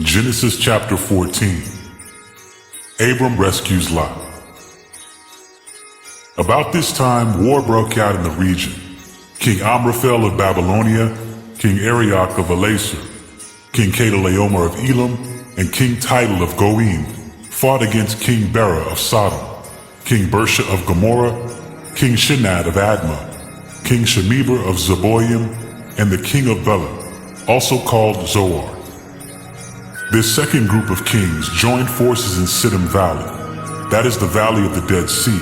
Genesis chapter 14. Abram rescues Lot. About this time, war broke out in the region. King Amraphel of Babylonia, King Arioch of Elasar, King Chedorlaomer of Elam, and King Tidal of Goim fought against King Bera of Sodom, King Bersha of Gomorrah, King Shinad of Admah, King Shemeber of Zeboim, and the king of Bela, also called Zoar. This second group of kings joined forces in Siddim Valley, that is the valley of the Dead Sea.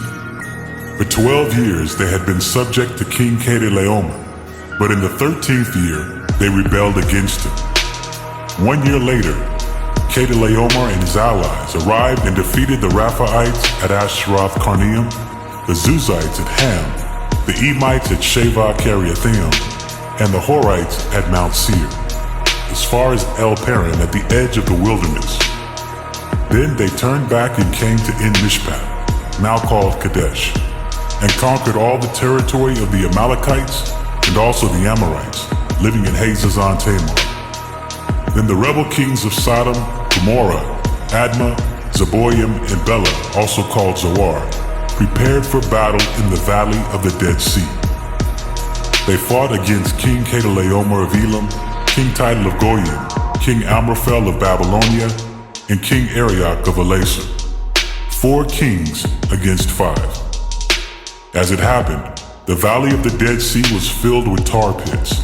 For 12 years they had been subject to King Chedorlaomer, but in the 13th year they rebelled against him. 1 year later, Chedorlaomer and his allies arrived and defeated the Raphaites at Ashtaroth Karnaim, the Zuzites at Ham, the Emites at Shavah Kiriathaim, and the Horites at Mount Seir, as far as El Paran at the edge of the wilderness. Then they turned back and came to En Mishpat, now called Kadesh, and conquered all the territory of the Amalekites and also the Amorites, living in Hazazon Tamar. Then the rebel kings of Sodom, Gomorrah, Admah, Zeboim, and Bela, also called Zoar, prepared for battle in the valley of the Dead Sea. They fought against King Chedorlaomer of Elam, King Tidal of Goyim, King Amraphel of Babylonia, and King Arioch of Elasar. 4 kings against 5. As it happened, the valley of the Dead Sea was filled with tar pits,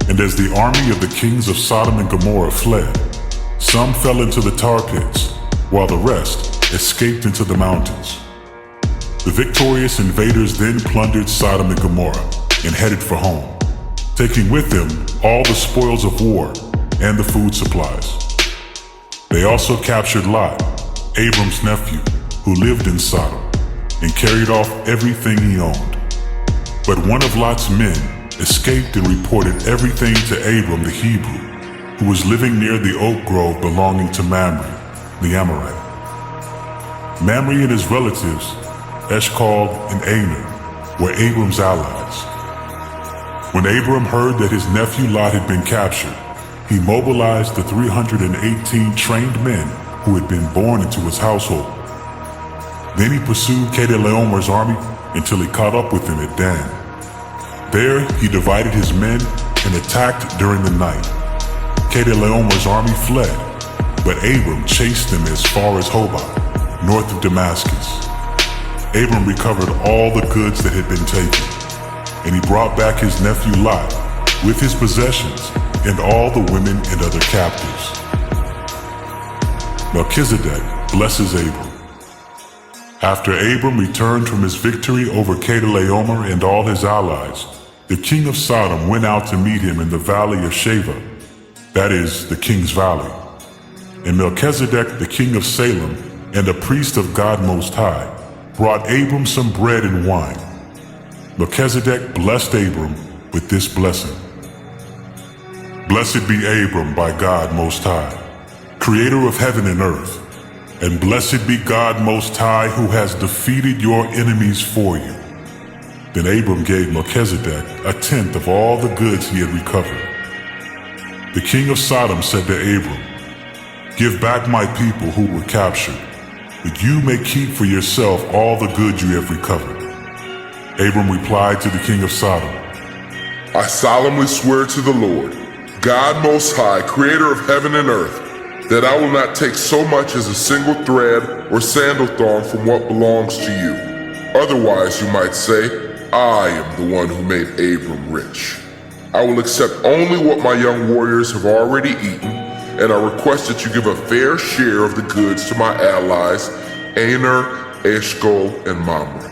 and as the army of the kings of Sodom and Gomorrah fled, some fell into the tar pits, while the rest escaped into the mountains. The victorious invaders then plundered Sodom and Gomorrah and headed for home, taking with them all the spoils of war and the food supplies. They also captured Lot, Abram's nephew, who lived in Sodom, and carried off everything he owned. But one of Lot's men escaped and reported everything to Abram the Hebrew, who was living near the oak grove belonging to Mamre, the Amorite. Mamre and his relatives, Eshcol and Aner, were Abram's allies. When Abram heard that his nephew Lot had been captured, he mobilized the 318 trained men who had been born into his household. Then he pursued Chedorlaomer's army until he caught up with him at Dan. There he divided his men and attacked during the night. Chedorlaomer's army fled, but Abram chased them as far as Hobah, north of Damascus. Abram recovered all the goods that had been taken, and he brought back his nephew Lot with his possessions and all the women and other captives. Melchizedek blesses Abram. After Abram returned from his victory over Chedorlaomer and all his allies, the king of Sodom went out to meet him in the valley of Shavah, that is, the king's valley. And Melchizedek, the king of Salem, and a priest of God Most High, brought Abram some bread and wine. Melchizedek blessed Abram with this blessing. Blessed be Abram by God Most High, creator of heaven and earth, and blessed be God Most High who has defeated your enemies for you. Then Abram gave Melchizedek 1/10 of all the goods he had recovered. The king of Sodom said to Abram, "Give back my people who were captured, but you may keep for yourself all the goods you have recovered." Abram replied to the king of Sodom, "I solemnly swear to the Lord, God Most High, creator of heaven and earth, that I will not take so much as a single thread or sandal thong from what belongs to you. Otherwise, you might say, I am the one who made Abram rich. I will accept only what my young warriors have already eaten, and I request that you give a fair share of the goods to my allies, Aner, Eshcol, and Mamre."